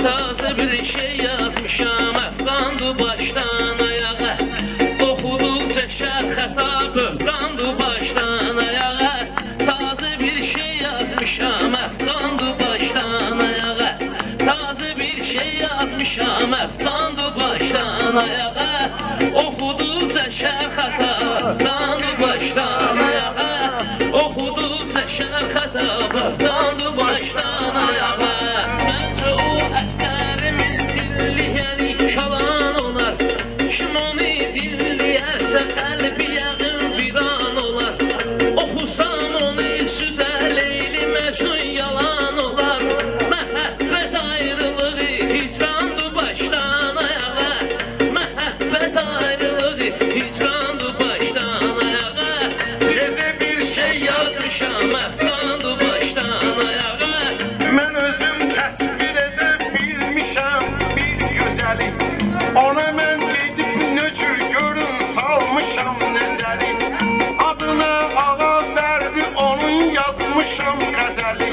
Taze bir şey yazmışam, əfqandı başdan ayağa. Oxuduqca şərh xəta, böhtandı başdan ayağa. Taze bir şey yazmışam, əfqandı başdan ayağa. Taze bir şey yazmışam, əfqandı başdan ayağa. Oxuduqca şərh xəta, böhtandı başdan ayağa. Oxuduqca şərh xəta, böhtandı başdan ayağa. Məncə o əsərimin dilliyəri kalan olar. Kim onu dilliyərsə qəlbi yəqin viran olar. Oxusam onu süzə Leyli Məcnun yalan olar. Məhəbbət ayrılığı hicrandı başdan ayağa. Məhəbbət ayrılığı hicrandı başdan ayağa. Gecə bir şey yazmışam, əfqandı başdan ayağa. Mən özüm təsvir edə bilmişəm bir gözəli. Ona mən gedib nöcür görün salmışam nəzəri. Adına ağa verdi onun yazmışam qəzəli.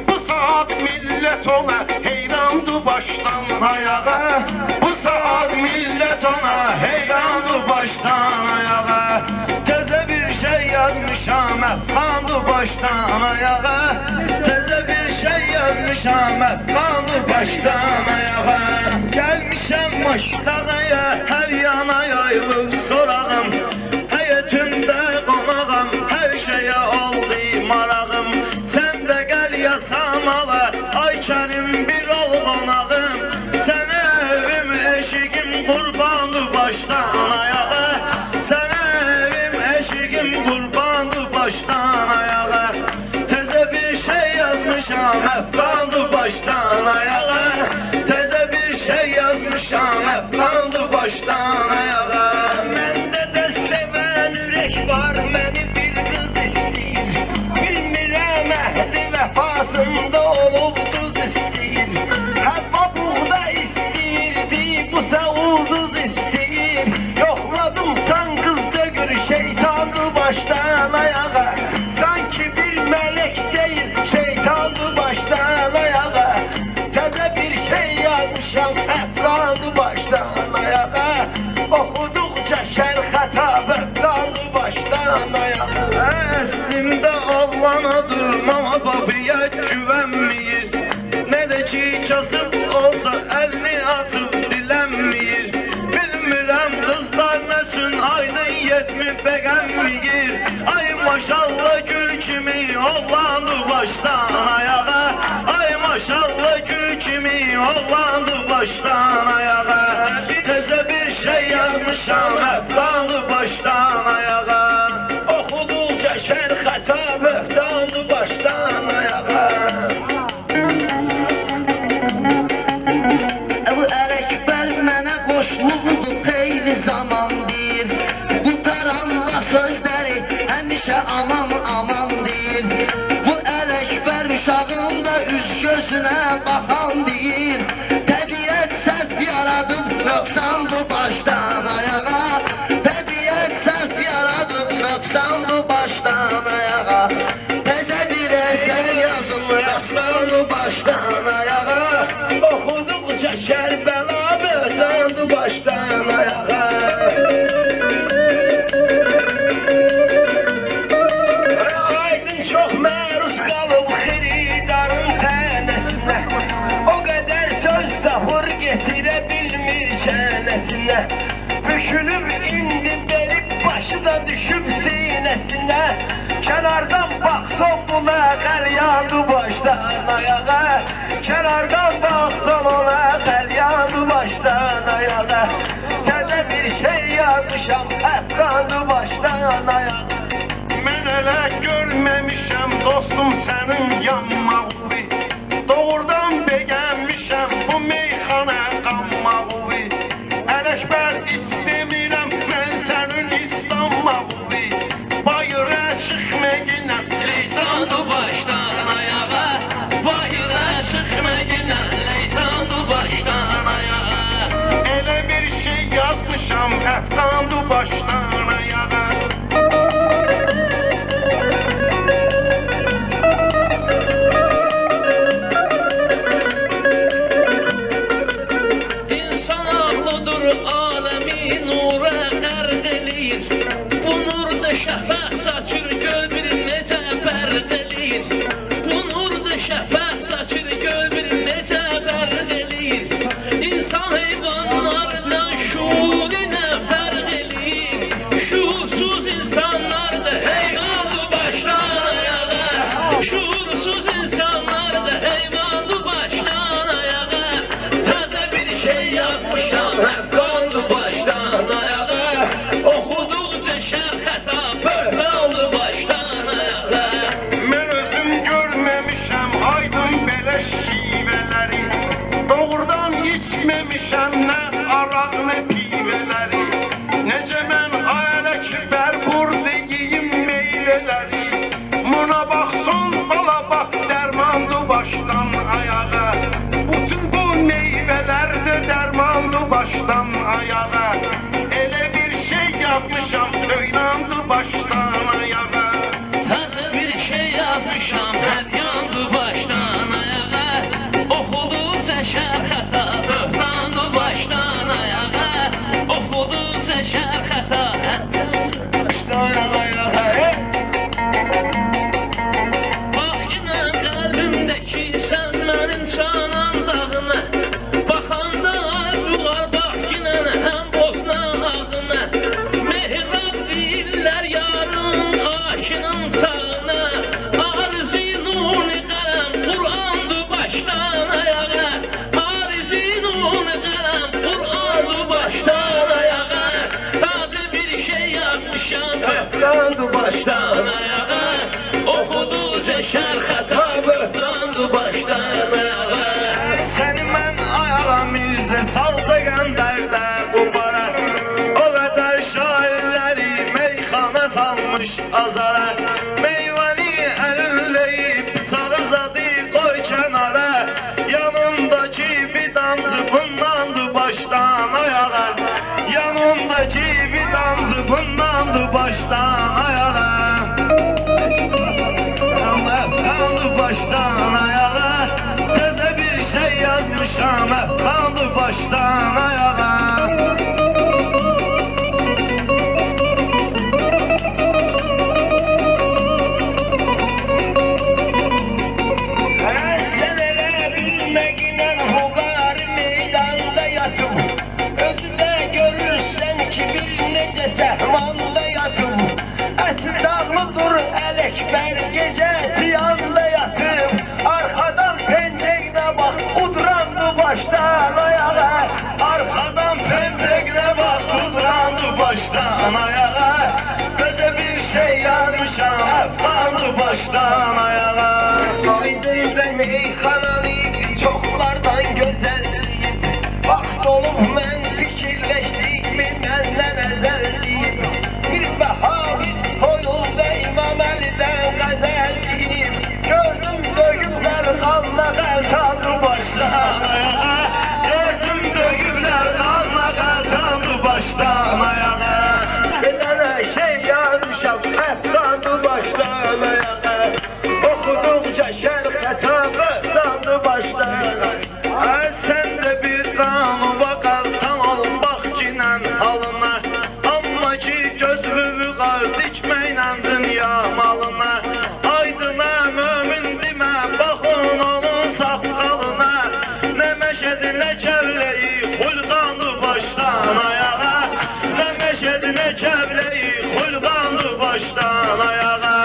Bu saat millət ona heyrandı başdan ayağa. Bu saat millət ona heyrandı başdan ayağa. Təzə bir şey yazmışam, əfqandı başdan ayağa. Təzə bir şey yazmışam, əfqandı başdan ayağa. Gəlmişəm Maşdağaya, hər yana yayılıb sorağım. Həyətində qonağım, hər şeyə oldu marağım. Sən də gəl yasamala, ay Kərim bir ol qonağım. Sənə evim, eşiğim qurbandı başdan ayağa. Sənə evim, eşiğim qurbandı başdan ayağa. Təzə bir şey yazmışam, əfqandı başdan ayağa. Təzə bir şey yazmışam, əfqandı başdan ayağa. Məndə də sevən ürək var, məni bir qız istəyir. Bilmirəm əhdi vəfasında olub qız istəyir. Həvva buğda istəyirdi, bu sə ulduz istəyir. Yoxladım can qız dögür şeytanı başdan ayağa. Sanki bir mələk deyil, şeytanı başdan ayağa. Təzə bir şey yazmışam, əfqandı başdan ayağa. Oxuduqca şərh xəta, böhtandı başdan ayağa. Əslimdə oğlana durmama babiyə güvənməyir. Nə də ki kasıb olsa əlini açıb dilənməyir. Bilmirəm qızlar nəsin aydın yetmi bəqənməyir. Ay maşallah gül kimi oğlandı başdan ayağa. Ay maşallah gül kimi oğlandı başdan ayağa. Təzə bir şey yazmışam, əfqandı başdan ayağa. Oxuduqca şərh xəta, böhtandı başdan ayağa. Bu Ələkbər mənə qoşuldu xeyli zamandır. Bu taranda sözləri həmişə aman aman deyir. Bu Ələkbər uşağında üz gözünə baxan deyir. Təbiət səhv yaradıb nöqsandı başdan ayağa. Təbiət səhv yaradıb nöqsandı başdan ayağa. Təzə bir əsər yazın nöqsandı başdan ayağa. Oxuduqca Kərbəla böhtandı başdan ayağa. Aydın çox məruz qalıb xiridarın tənəsinə. O qədər söz tapır getirə bilmir çənəsinə. Bükülüb indi beli başı da düşüb sinəsinə. Kənardan baxsan buna qəlyandı başdan ayağa. Kənardan baxsan ona qəlyandı başdan ayağa. Təzə bir şey yazmışam, əfqandı başdan ayağa. Mən elə görməmişəm dostum sənin yanmağını. Doğrudan beğenmişəm bu meyxana qanmağını. Ələkbər istəmirəm mən sənin islanmağını. Bayıra çıxməyinə Leysandı başdan ayağa. Bayıra çıxməyinə leysandı başdan ayağa. elə bir şey yazmışam, əfqandı başdan ayağa. içəndən araq nə pivələri, necə mən Ələkbər vurdiyim meyvələri. Buna baxsın bala bax dərmandı başdan ayağa, bütün bu meyvələrdə dərmandı başdan ayağa. Elə bir şey yazmışam söyləndı başdan ayağa. Təzə bir şey yazmışam, hər yandı başdan ayağa. Oxuduqca şərh xəta, böhrandı başdan ayağa. Oxuduqca şərh xəta, Başdan ayağa. bax ki mən qəlbimdəki sən mənim canan dağına. Baxanda arzular bax ki nənə həm boznan ağına. Mehrab deyirlər yarın aşının tağına. Arzi nuni qələm Qur'andı başdan ayağa. Arzi nuni qələm Qur'andı başdan ayağa. Taze bir şey yazmışam böhrandı başdan ayağa. Oxuduqca şərh xəta böhrandı başdan ayağa. Səni mən ayağa Mirzə Salsa Qəndərdə bu bara, o qədər şairləri meyxana salmış azara. Meyvəni əlilləyib sağızadı qoy kənara, yanındakı bir damcı bundandı başdan ayağa. Yanındakı bir damcı bundandı başdan ayağa. Kaldı baştan ayağa, təzə bir şey yazmışam, kaldı başdan ayağa. Sen elə bilməklə Huqari meydanda yatım, özündə görürsən ki bir necə səhmanda yatım. Əsr dağlıdır Ələkbər gecə ziyanda yatım, arxadan pencəklə bax udrandı başdan ayağa. Arxadan pencəklə bax udrandı başdan ayağa. Təzə bir şey yazmışam, əfqandı başdan ayağa. Aydın və meyxanalıyım, çoxlardan gözəlliyim. Vaxt olub mən fikirləşdiyimi məndən əzəlliyim. Bir bəhabit toyul və İmam Əlidən qəzəlliyim. Gördüm döyüblər qanla qəltandı başdan ayağa. Gördüm döyüblər qanla qəltandı başdan ayağa. Bir dənə şey yazmışam, əfqandı başdan ayağa. Oxuduqca şərh xətabı dandı başdan. Sən də bir qanuba qaltan ol, bax kinən halına. Amma ki gözlüğü qar dikməklə dünya malına. Aydına mömin demə, baxın onun saqqalına. Nə məşədi, nə kəvləyi, xulqandı başdan ayağa. Nə məşədi, nə kəvləyi, xulqandı başdan ayağa.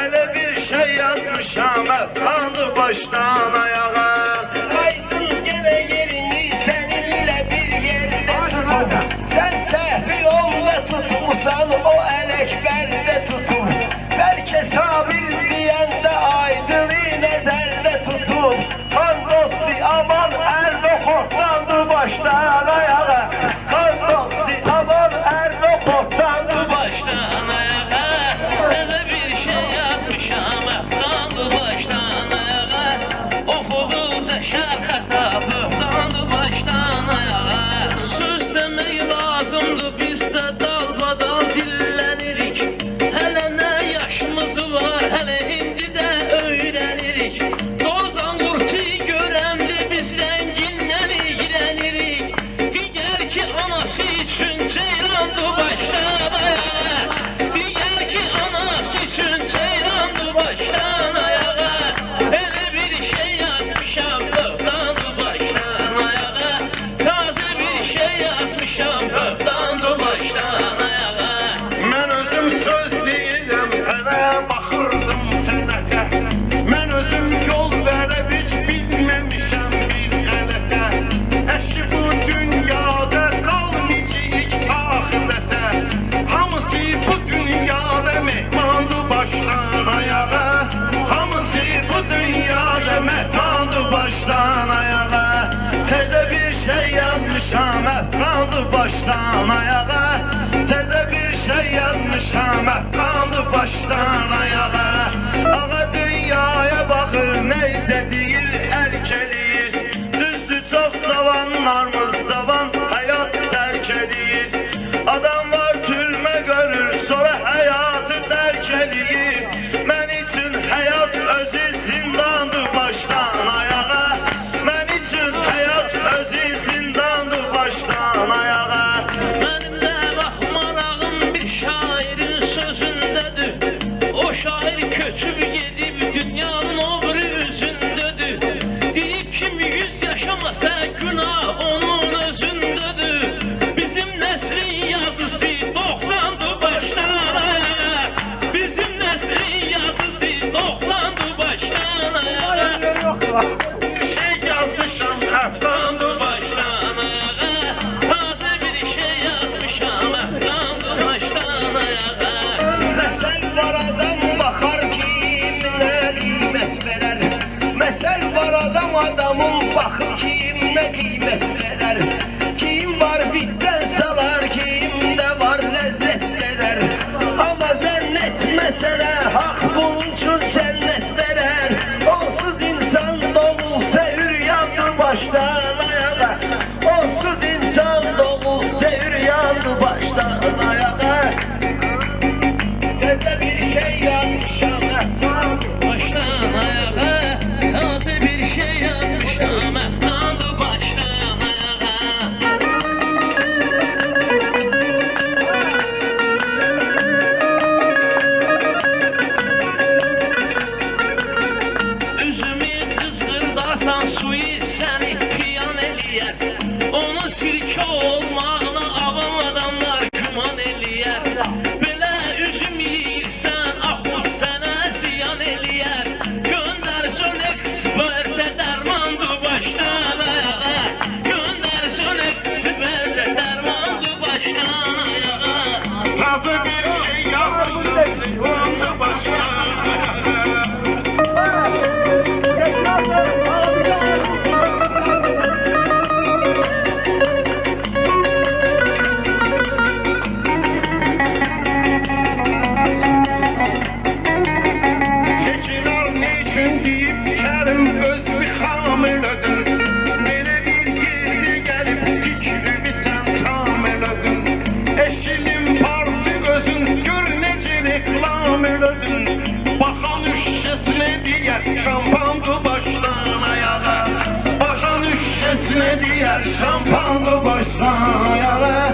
Elə bir şey yazmışam, əfqandı başdan ayağa. Aydın gələ yerini səninlə bir yerdə tutum. Sən səhvi yolda tutmusan, o Ələkbərdə tutum. Bəlkə Sabir deyəndə Aydını nəzərdə tutum. Xan dosti aman Erdoğandandı başdan ayağa. Xan dosti aman Erdoğandandı Başdan ayağa, təzə bir şey yazmışam, əfqandı başdan ayağa. Oxudu başdan ayağa. Təzə bir şey yazmışam, əfqandı başdan ayağa. Ağa dünyaya baxır, neysə deyir, əlkəliyir. Düzdür, çox cavanlarımız cavan həyat tərk edir. Adam var türmə görür, sonra həyatı dərk edir. Mən üçün həyat özü zindandır başdan ayağa. Mən üçün həyat özü zindandır başdan ayağa. Mənim də baxmalağım bir şairin sözündədir. O şair köçüb gedib dünyanın o biri üzündədir. Deyib kim 100 yaşamasa günah onun özündədir. Bizim nəslin yazısı 90'dır başdan ayağa. Bizim nəslin yazısı 90'dır başdan ayağa. Bir şey yazmışam, əfqandı Başdan ayağa. Taze bir şey yazmışam, əfqandı başdan ayağa. Məsəl var adam baxar kiminə qiymət verər. Məsəl var adam adamın baxır kiminə qiymət verər. Kim var bitdən salar, kimdə var ləzzət verər. Amma zənn etməsənə haqq bunun üçün cənnət verər. Onsuz insan doğulsa üryandı başdan ayağa. Onsuz insan doğulsa üryandı başdan ayağa. Təzə bir şey yazmışam, Başdan ayağa. Taze bir şey yazmışam, əfqandı başdan ayağa. Üzümü qızğırdasan suyu səni piyan eləyər. Onun sirkə olmağına avam adamlar güman eləyər. Belə üzüm yeyirsən, axı sənə ziyan eləyər. Göndərsin ekspertə dərmandır başdan ayağa. Göndərsin ekspertə dərmandır başdan ayağa. təzə bir şey yazmışam, zindandı başdan ayağa. Tekinar niçin deyib Kərim öz bir xamilədir. Belə bir yerdə gəlib fikrimi sən tam elədin. Eşilim parti özün, gör necə reklam elədin. Baxan üşkəsinə deyər, şampandı başdan ayağa. Baxan üşkəsinə deyər, şampandı başdan ayağa.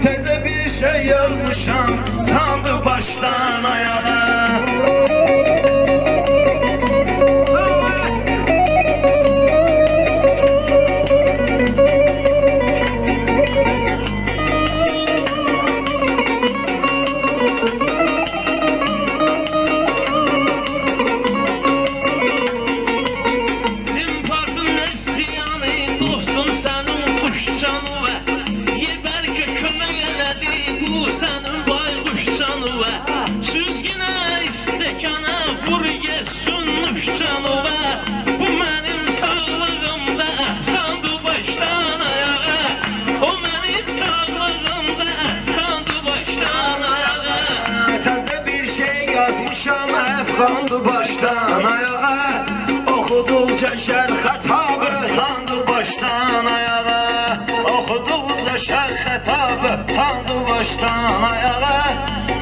Təzə bir şey yazmışam, sandı başdan ayağa. Din parkın nefsiyanı, dostum sənin quş canı və. Ye bəlkə kömək elədi bu sənin bayquş canı və. Süzgünə istəkana vur yesun nuş canı və. Bu mənim sağlığımda əhsandı başdan ayağa. O mənim sağlığımda əhsandı başdan ayağa. Təzə bir şey yazmışam, əfqandı başdan ayağa. Oxuduqca şərh xətabı, tandı başdan ayağa. Oxuduqca şərh xətabı, tandı başdan ayağa.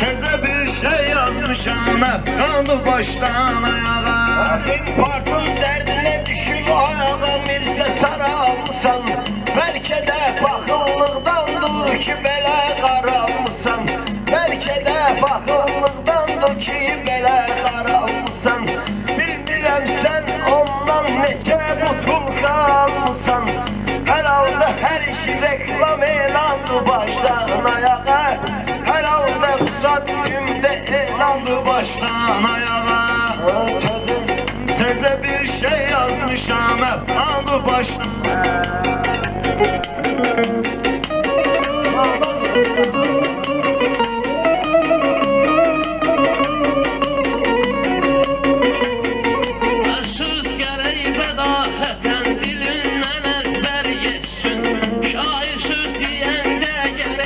Təzə bir şey yazmışam, əfqandı başdan ayağa. Axim partın dərdinə düşüb ayağa, Mirzə saralsan. Bəlkə də baxıllıqdandır ki, belə qaralsan. Bəlkə də baxıllıqdandır ki, belə qaralsan. Bilmirəm sən ondan necə butulqansan. Hər halda hər iş reklam elandı başdan ayağa. Hər halda uzat gündə elandı başdan ayağa. Təzə bir şey yazmışam, əfqandı başdan. Söz gərək bədahətən dilindən əzbər yesin. Şair söz deyəndə gərək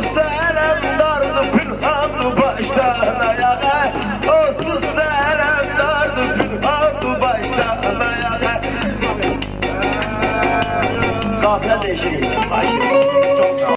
istərəm